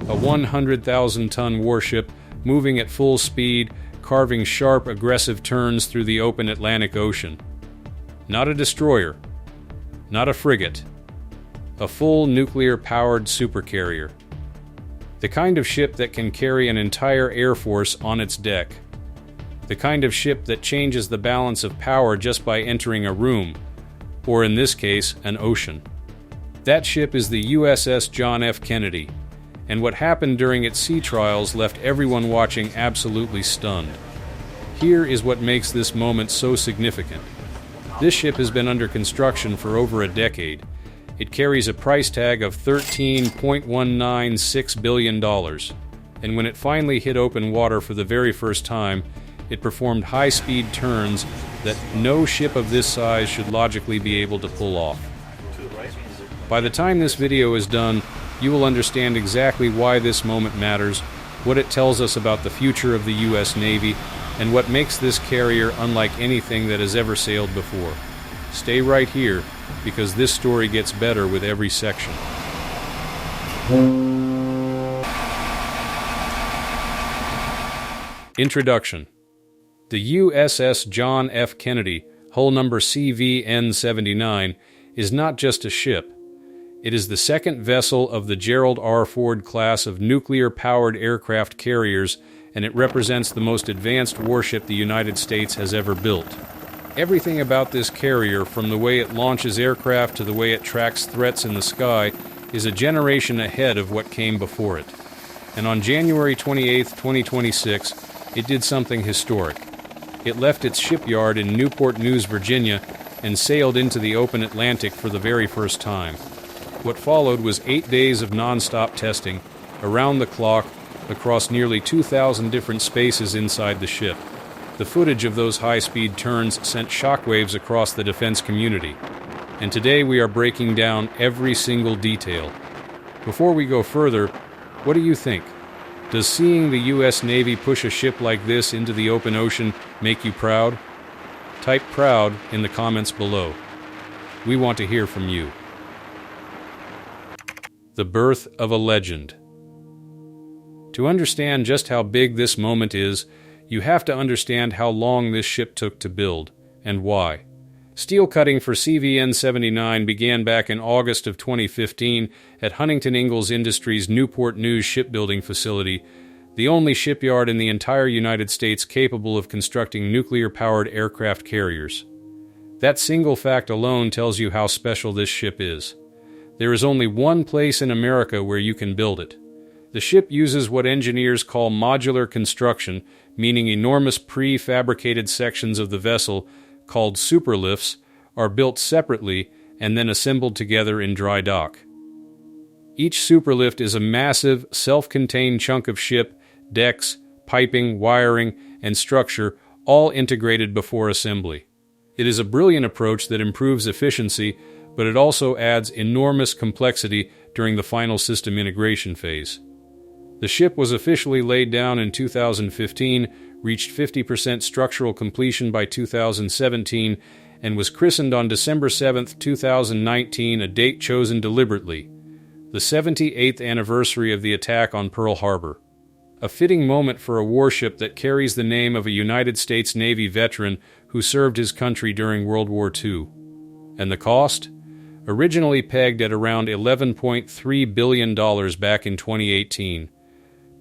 a 100,000-ton warship moving at full speed, carving sharp, aggressive turns through the open Atlantic Ocean. Not a destroyer, not a frigate, a full nuclear-powered supercarrier. The kind of ship that can carry an entire air force on its deck. The kind of ship that changes the balance of power just by entering a room, or in this case, an ocean. That ship is the USS John F. Kennedy, and what happened during its sea trials left everyone watching absolutely stunned. Here is what makes this moment so significant. This ship has been under construction for over a decade. It carries a price tag of $13.196 billion, and when it finally hit open water for the very first time, it performed high-speed turns that no ship of this size should logically be able to pull off. By the time this video is done, you will understand exactly why this moment matters, what it tells us about the future of the U.S. Navy, and what makes this carrier unlike anything that has ever sailed before. Stay right here, because this story gets better with every section. Introduction. The USS John F. Kennedy, hull number CVN-79, is not just a ship. It is the second vessel of the Gerald R. Ford class of nuclear-powered aircraft carriers, and it represents the most advanced warship the United States has ever built. Everything about this carrier, from the way it launches aircraft to the way it tracks threats in the sky, is a generation ahead of what came before it. And on January 28, 2026, it did something historic. It left its shipyard in Newport News, Virginia, and sailed into the open Atlantic for the very first time. What followed was 8 days of non-stop testing, around the clock, across nearly 2,000 different spaces inside the ship. The footage of those high-speed turns sent shockwaves across the defense community. And today we are breaking down every single detail. Before we go further, what do you think? Does seeing the U.S. Navy push a ship like this into the open ocean make you proud? Type "proud" in the comments below. We want to hear from you. The birth of a legend. To understand just how big this moment is, you have to understand how long this ship took to build, and why. Steel cutting for CVN-79 began back in August of 2015 at Huntington Ingalls Industries' Newport News shipbuilding facility, the only shipyard in the entire United States capable of constructing nuclear-powered aircraft carriers. That single fact alone tells you how special this ship is. There is only one place in America where you can build it. The ship uses what engineers call modular construction, meaning enormous pre-fabricated sections of the vessel, called superlifts, are built separately and then assembled together in dry dock. Each superlift is a massive, self-contained chunk of ship, decks, piping, wiring, and structure, all integrated before assembly. It is a brilliant approach that improves efficiency, but it also adds enormous complexity during the final system integration phase. The ship was officially laid down in 2015, reached 50% structural completion by 2017, and was christened on December 7, 2019, a date chosen deliberately, the 78th anniversary of the attack on Pearl Harbor. A fitting moment for a warship that carries the name of a United States Navy veteran who served his country during World War II. And the cost? Originally pegged at around $11.3 billion back in 2018.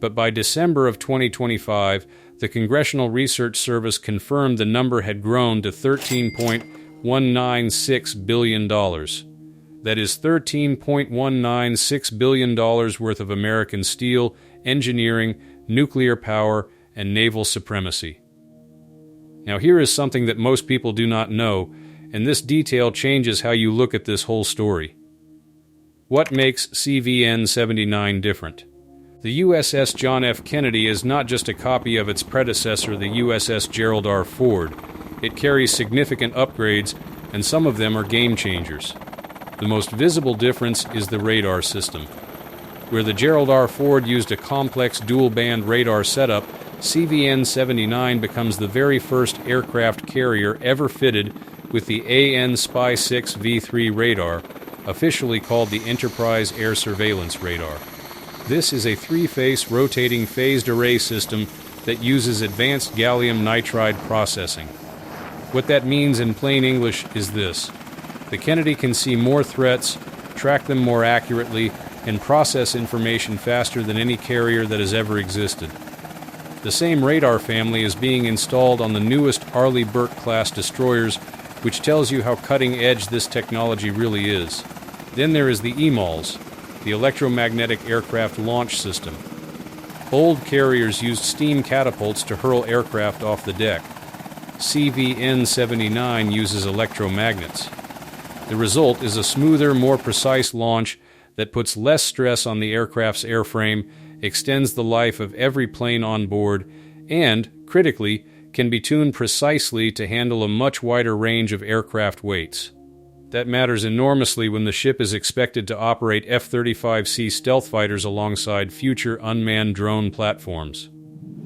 But by December of 2025, the Congressional Research Service confirmed the number had grown to $13.196 billion. That is $13.196 billion worth of American steel, engineering, nuclear power, and naval supremacy. Now here is something that most people do not know, and this detail changes how you look at this whole story. What makes CVN-79 different? The USS John F. Kennedy is not just a copy of its predecessor, the USS Gerald R. Ford. It carries significant upgrades, and some of them are game changers. The most visible difference is the radar system. Where the Gerald R. Ford used a complex dual-band radar setup, CVN-79 becomes the very first aircraft carrier ever fitted with the AN/SPY-6 V3 radar, officially called the Enterprise Air Surveillance Radar. This is a three-face rotating phased array system that uses advanced gallium nitride processing. What that means in plain English is this: the Kennedy can see more threats, track them more accurately, and process information faster than any carrier that has ever existed. The same radar family is being installed on the newest Arleigh Burke-class destroyers, which tells you how cutting-edge this technology really is. Then there is the EMALS, the electromagnetic aircraft launch system. Old carriers used steam catapults to hurl aircraft off the deck. CVN-79 uses electromagnets. The result is a smoother, more precise launch that puts less stress on the aircraft's airframe, extends the life of every plane on board, and, critically, can be tuned precisely to handle a much wider range of aircraft weights. That matters enormously when the ship is expected to operate F-35C stealth fighters alongside future unmanned drone platforms.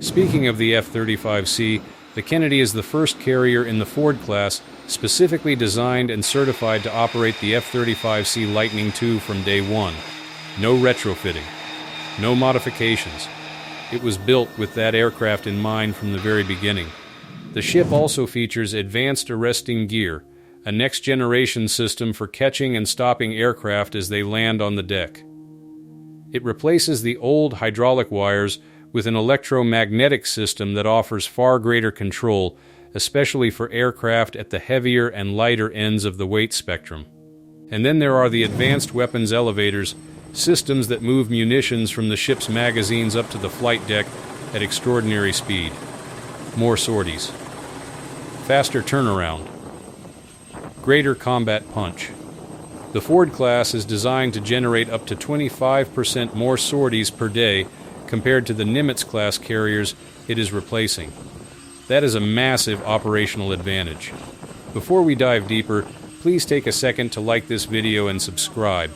Speaking of the F-35C, the Kennedy is the first carrier in the Ford class specifically designed and certified to operate the F-35C Lightning II from day one. No retrofitting. No modifications. It was built with that aircraft in mind from the very beginning. The ship also features advanced arresting gear, a next-generation system for catching and stopping aircraft as they land on the deck. It replaces the old hydraulic wires with an electromagnetic system that offers far greater control, especially for aircraft at the heavier and lighter ends of the weight spectrum. And then there are the advanced weapons elevators, systems that move munitions from the ship's magazines up to the flight deck at extraordinary speed. More sorties. Faster turnaround. Greater combat punch. The Ford class is designed to generate up to 25% more sorties per day compared to the Nimitz-class carriers it is replacing. That is a massive operational advantage. Before we dive deeper, please take a second to like this video and subscribe.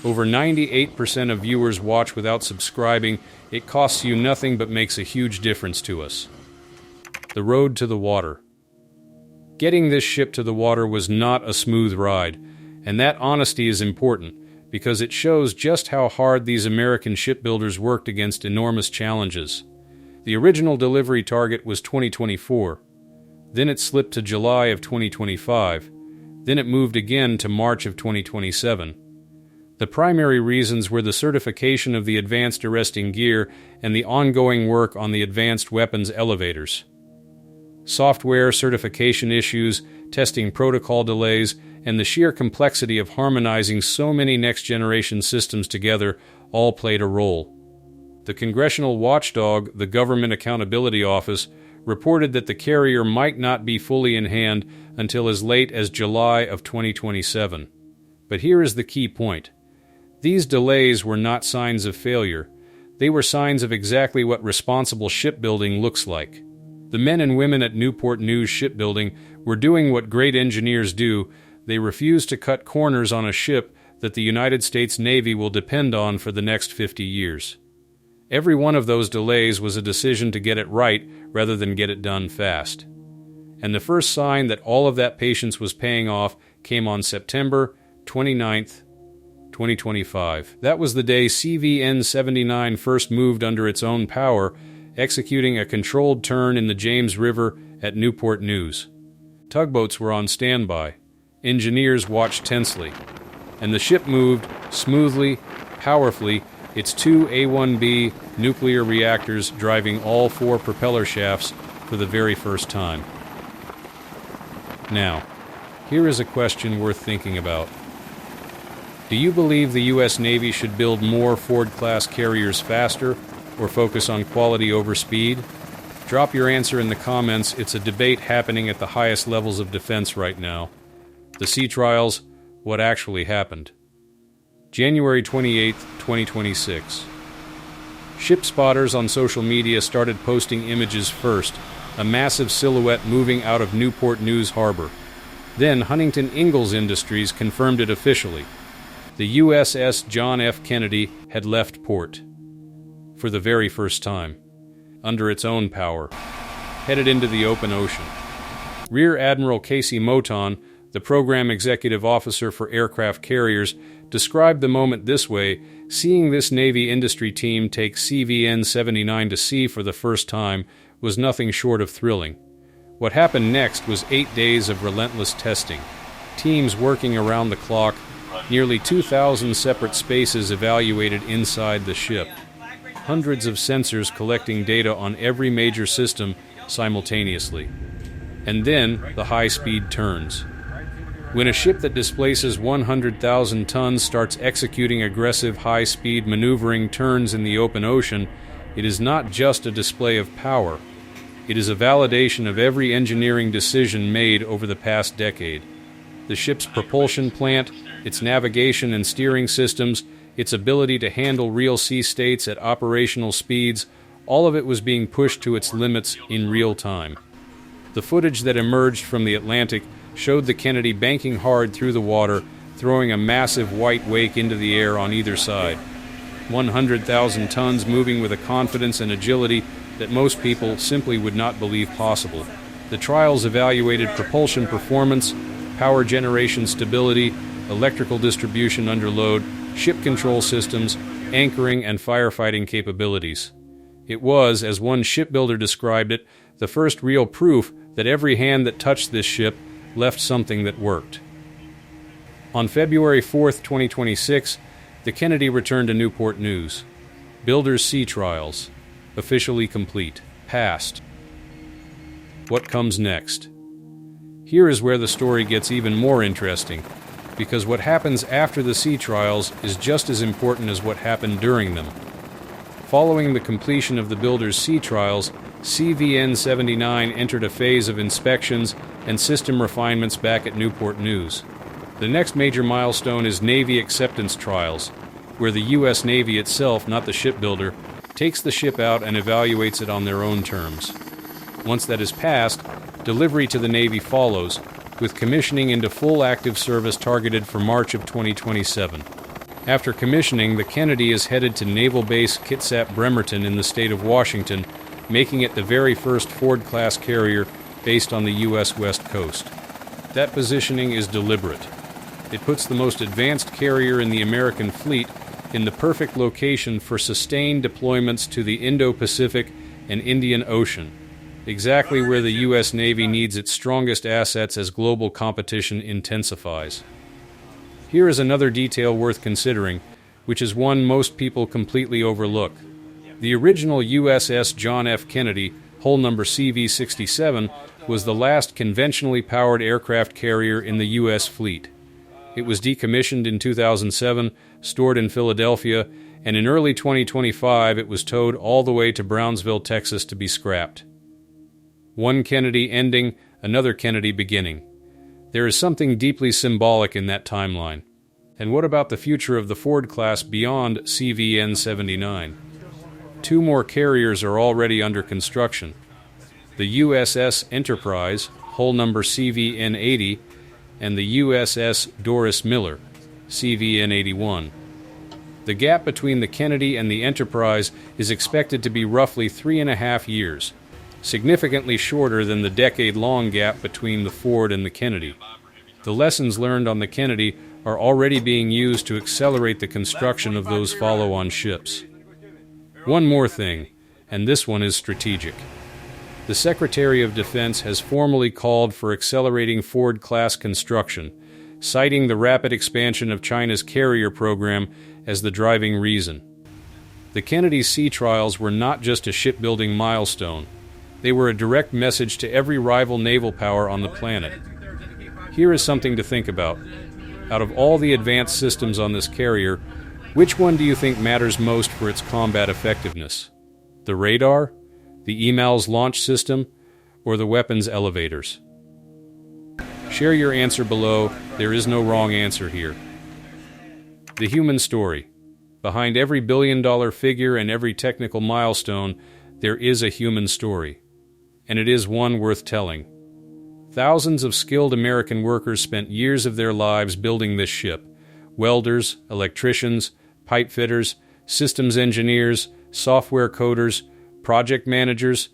Over 98% of viewers watch without subscribing. It costs you nothing but makes a huge difference to us. The road to the water. Getting this ship to the water was not a smooth ride, and that honesty is important because it shows just how hard these American shipbuilders worked against enormous challenges. The original delivery target was 2024. Then it slipped to July of 2025. Then it moved again to March of 2027. The primary reasons were the certification of the advanced arresting gear and the ongoing work on the advanced weapons elevators. Software certification issues, testing protocol delays, and the sheer complexity of harmonizing so many next-generation systems together all played a role. The congressional watchdog, the Government Accountability Office, reported that the carrier might not be fully in hand until as late as July of 2027. But here is the key point. These delays were not signs of failure. They were signs of exactly what responsible shipbuilding looks like. The men and women at Newport News Shipbuilding were doing what great engineers do. They refused to cut corners on a ship that the United States Navy will depend on for the next 50 years. Every one of those delays was a decision to get it right rather than get it done fast. And the first sign that all of that patience was paying off came on September 29th, 2025. That was the day CVN-79 first moved under its own power, executing a controlled turn in the James River at Newport News. Tugboats were on standby. Engineers watched tensely. And the ship moved smoothly, powerfully, its two A-1B nuclear reactors driving all four propeller shafts for the very first time. Now, here is a question worth thinking about. Do you believe the U.S. Navy should build more Ford-class carriers faster, or focus on quality over speed? Drop your answer in the comments. It's a debate happening at the highest levels of defense right now. The sea trials, what actually happened. January 28, 2026. Ship spotters on social media started posting images first, a massive silhouette moving out of Newport News Harbor. Then Huntington Ingalls Industries confirmed it officially. The USS John F. Kennedy had left port. For the very first time, under its own power, headed into the open ocean. Rear Admiral Casey Moton, the program executive officer for aircraft carriers, described the moment this way: "Seeing this Navy industry team take CVN-79 to sea for the first time was nothing short of thrilling. What happened next was 8 days of relentless testing. Teams working around the clock, nearly 2,000 separate spaces evaluated inside the ship, hundreds of sensors collecting data on every major system simultaneously. And then the high-speed turns. When a ship that displaces 100,000 tons starts executing aggressive high-speed maneuvering turns in the open ocean, it is not just a display of power. It is a validation of every engineering decision made over the past decade. The ship's propulsion plant, its navigation and steering systems, its ability to handle real sea states at operational speeds, all of it was being pushed to its limits in real time. The footage that emerged from the Atlantic showed the Kennedy banking hard through the water, throwing a massive white wake into the air on either side. 100,000 tons moving with a confidence and agility that most people simply would not believe possible. The trials evaluated propulsion performance, power generation stability, electrical distribution under load, ship control systems, anchoring, and firefighting capabilities. It was, as one shipbuilder described it, the first real proof that every hand that touched this ship left something that worked. On February 4, 2026, the Kennedy returned to Newport News. Builder's sea trials. Officially complete. Passed. What comes next? Here is where the story gets even more interesting, because what happens after the sea trials is just as important as what happened during them. Following the completion of the builder's sea trials, CVN-79 entered a phase of inspections and system refinements back at Newport News. The next major milestone is Navy acceptance trials, where the U.S. Navy itself, not the shipbuilder, takes the ship out and evaluates it on their own terms. Once that is passed, delivery to the Navy follows, with commissioning into full active service targeted for March of 2027. After commissioning, the Kennedy is headed to Naval Base Kitsap Bremerton in the state of Washington, making it the very first Ford-class carrier based on the U.S. West Coast. That positioning is deliberate. It puts the most advanced carrier in the American fleet in the perfect location for sustained deployments to the Indo-Pacific and Indian Ocean, exactly where the U.S. Navy needs its strongest assets as global competition intensifies. Here is another detail worth considering, which is one most people completely overlook. The original USS John F. Kennedy, hull number CV-67, was the last conventionally powered aircraft carrier in the U.S. fleet. It was decommissioned in 2007, stored in Philadelphia, and in early 2025 it was towed all the way to Brownsville, Texas to be scrapped. One Kennedy ending, another Kennedy beginning. There is something deeply symbolic in that timeline. And what about the future of the Ford class beyond CVN-79? 2 more carriers are already under construction. The USS Enterprise, hull number CVN-80, and the USS Doris Miller, CVN-81. The gap between the Kennedy and the Enterprise is expected to be roughly 3.5 years, significantly shorter than the decade-long gap between the Ford and the Kennedy. The lessons learned on the Kennedy are already being used to accelerate the construction of those follow-on ships. One more thing, and this one is strategic. The Secretary of Defense has formally called for accelerating Ford-class construction, citing the rapid expansion of China's carrier program as the driving reason. The Kennedy sea trials were not just a shipbuilding milestone. They were a direct message to every rival naval power on the planet. Here is something to think about. Out of all the advanced systems on this carrier, which one do you think matters most for its combat effectiveness? The radar, the EMALS launch system, or the weapons elevators? Share your answer below. There is no wrong answer here. The human story. Behind every billion-dollar figure and every technical milestone, there is a human story. And it is one worth telling. Thousands of skilled American workers spent years of their lives building this ship. Welders, electricians, pipe fitters, systems engineers, software coders, project managers.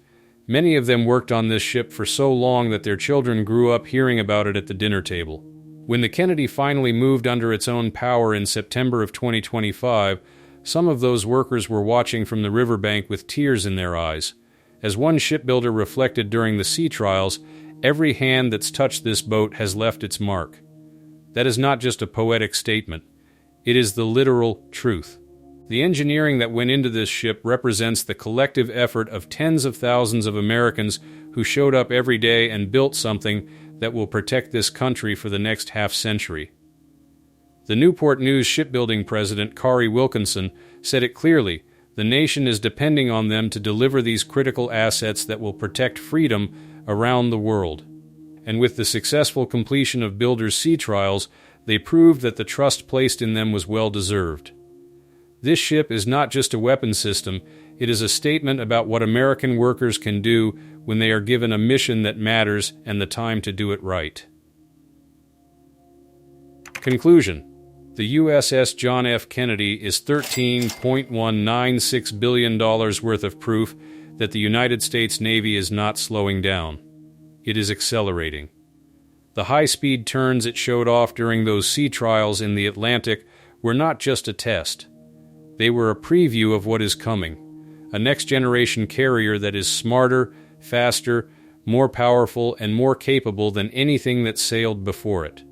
Many of them worked on this ship for so long that their children grew up hearing about it at the dinner table. When the Kennedy finally moved under its own power in September of 2025, some of those workers were watching from the riverbank with tears in their eyes. As one shipbuilder reflected during the sea trials, every hand that's touched this boat has left its mark. That is not just a poetic statement. It is the literal truth. The engineering that went into this ship represents the collective effort of tens of thousands of Americans who showed up every day and built something that will protect this country for the next half-century. The Newport News shipbuilding president, Kari Wilkinson, said it clearly: the nation is depending on them to deliver these critical assets that will protect freedom around the world. And with the successful completion of builders' sea trials, they proved that the trust placed in them was well-deserved. This ship is not just a weapon system, it is a statement about what American workers can do when they are given a mission that matters and the time to do it right. Conclusion. The USS John F. Kennedy is $13.196 billion worth of proof that the United States Navy is not slowing down. It is accelerating. The high-speed turns it showed off during those sea trials in the Atlantic were not just a test. They were a preview of what is coming, a next-generation carrier that is smarter, faster, more powerful, and more capable than anything that sailed before it.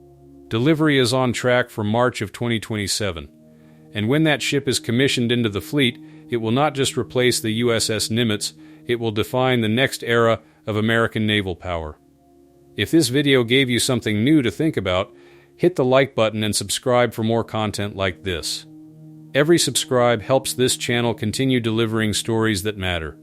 Delivery is on track for March of 2027, and when that ship is commissioned into the fleet, it will not just replace the USS Nimitz, it will define the next era of American naval power. If this video gave you something new to think about, hit the like button and subscribe for more content like this. Every subscribe helps this channel continue delivering stories that matter.